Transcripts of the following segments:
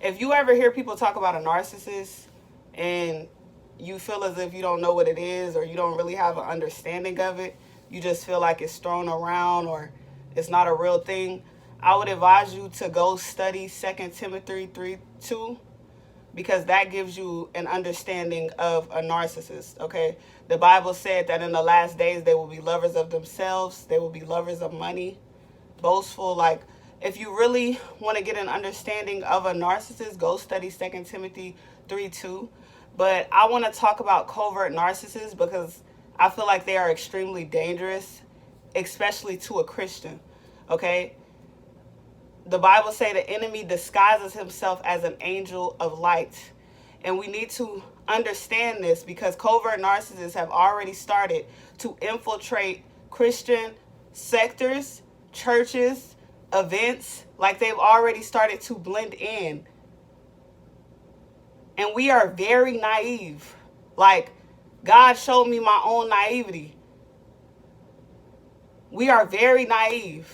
if you ever hear people talk about a narcissist and you feel as if you don't know what it is or you don't really have an understanding of it, you just feel like it's thrown around or it's not a real thing, I would advise you to go study 2 Timothy 3:2, because that gives you an understanding of a narcissist, okay? The Bible said that in the last days they will be lovers of themselves, they will be lovers of money, boastful. Like, if you really want to get an understanding of a narcissist, go study 2 Timothy 3:2. But I want to talk about covert narcissists because I feel like they are extremely dangerous, especially to a Christian, okay? The Bible say the enemy disguises himself as an angel of light. And we need to understand this because covert narcissists have already started to infiltrate Christian sectors, churches, events. Like, they've already started to blend in. And we are very naive. Like, God showed me my own naivety. We are very naive.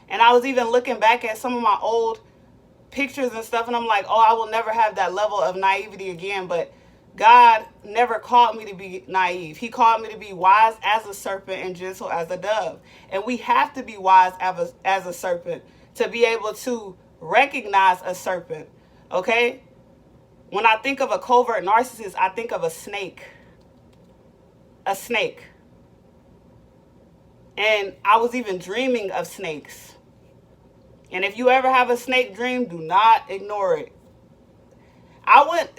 And I was even looking back at some of my old pictures and stuff, and I'm like, oh, I will never have that level of naivety again. But God never called me to be naive. He called me to be wise as a serpent and gentle as a dove. And we have to be wise as a serpent to be able to recognize a serpent, okay? When I think of a covert narcissist, I think of a snake. A snake. And I was even dreaming of snakes. And if you ever have a snake dream, do not ignore it.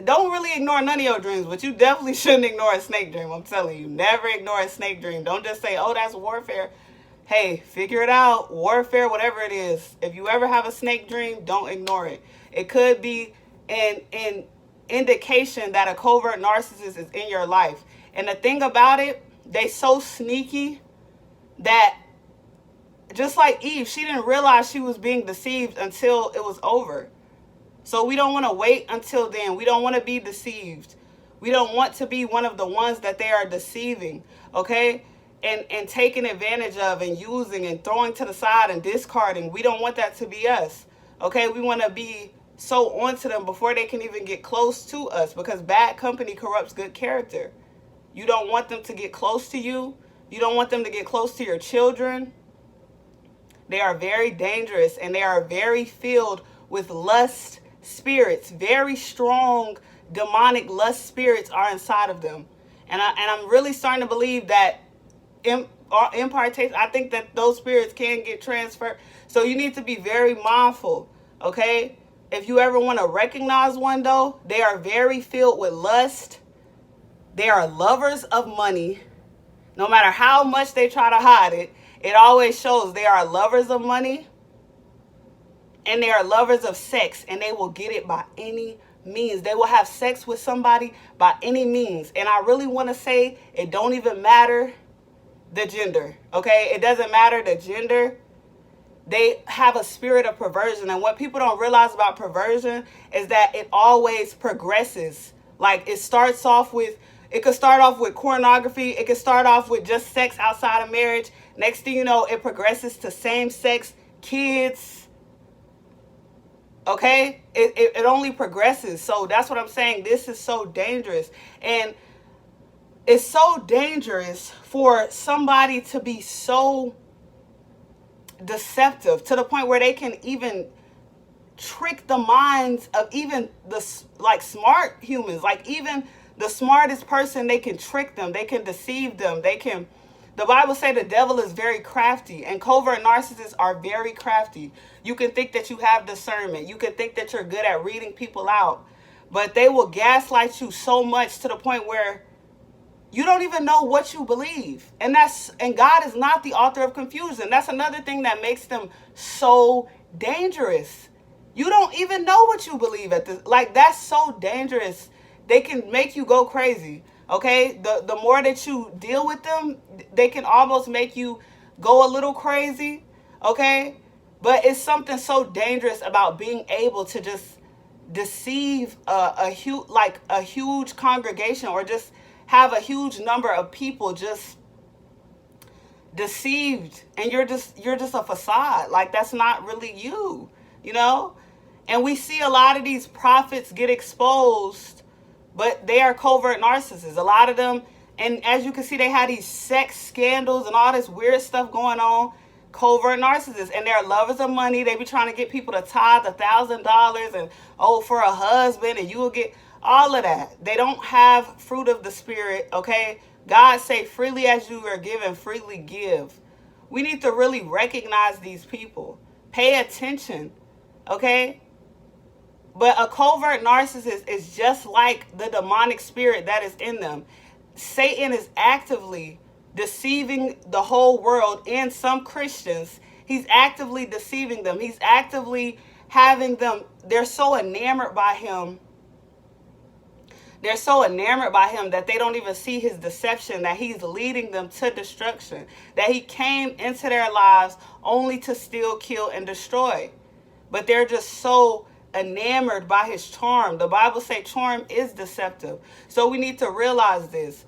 Don't really ignore none of your dreams, but you definitely shouldn't ignore a snake dream. I'm telling you, never ignore a snake dream. Don't just say, oh, that's warfare. Hey, figure it out. Warfare, whatever it is. If you ever have a snake dream, don't ignore it. It could be an indication that a covert narcissist is in your life. And the thing about it, they so sneaky that just like Eve, she didn't realize she was being deceived until it was over. So we don't want to wait until then. We don't want to be deceived. We don't want to be one of the ones that they are deceiving, okay? And taking advantage of and using and throwing to the side and discarding. We don't want that to be us, okay? We want to be so onto them before they can even get close to us, because bad company corrupts good character. You don't want them to get close to you. You don't want them to get close to your children. They are very dangerous, and they are very filled with lust spirits. Very strong demonic lust spirits are inside of them. And I'm really starting to believe that impartation, I think that those spirits can get transferred. So you need to be very mindful, okay? If you ever want to recognize one, though, they are very filled with lust. They are lovers of money. No matter how much they try to hide it, it always shows they are lovers of money. And they are lovers of sex, and they will get it by any means. They will have sex with somebody by any means. And I really want to say it don't even matter the gender, okay? It doesn't matter the gender. They have a spirit of perversion. And what people don't realize about perversion is that it always progresses. Like, it could start off with pornography. It could start off with just sex outside of marriage. Next thing you know, it progresses to same-sex, kids. Okay? It only progresses. So that's what I'm saying. This is so dangerous. And it's so dangerous for somebody to be so deceptive to the point where they can even trick the minds of even the smart humans. Like, even the smartest person, they can trick them. They can deceive them. The Bible says the devil is very crafty, and covert narcissists are very crafty. You can think that you have discernment. You can think that you're good at reading people out, but they will gaslight you so much to the point where you don't even know what you believe. And God is not the author of confusion. That's another thing that makes them so dangerous. You don't even know what you believe at this. Like, that's so dangerous. They can make you go crazy. Okay, the more that you deal with them, they can almost make you go a little crazy. Okay, but it's something so dangerous about being able to just deceive a huge congregation, or just have a huge number of people just deceived, and you're just a facade. Like, that's not really you, you know. And we see a lot of these prophets get exposed, but they are covert narcissists. A lot of them, and as you can see, they have these sex scandals and all this weird stuff going on. Covert narcissists, and they're lovers of money. They be trying to get people to tithe $1,000 and for a husband, and you will get all of that. They don't have fruit of the spirit. Okay, God say, freely as you are given, freely give. We need to really recognize these people. Pay attention. Okay. But a covert narcissist is just like the demonic spirit that is in them. Satan is actively deceiving the whole world and some Christians. He's actively deceiving them. He's actively having them. They're so enamored by him. They're so enamored by him that they don't even see his deception, that he's leading them to destruction, that he came into their lives only to steal, kill, and destroy. But they're just so enamored by his charm. The Bible says charm is deceptive. So we need to realize this.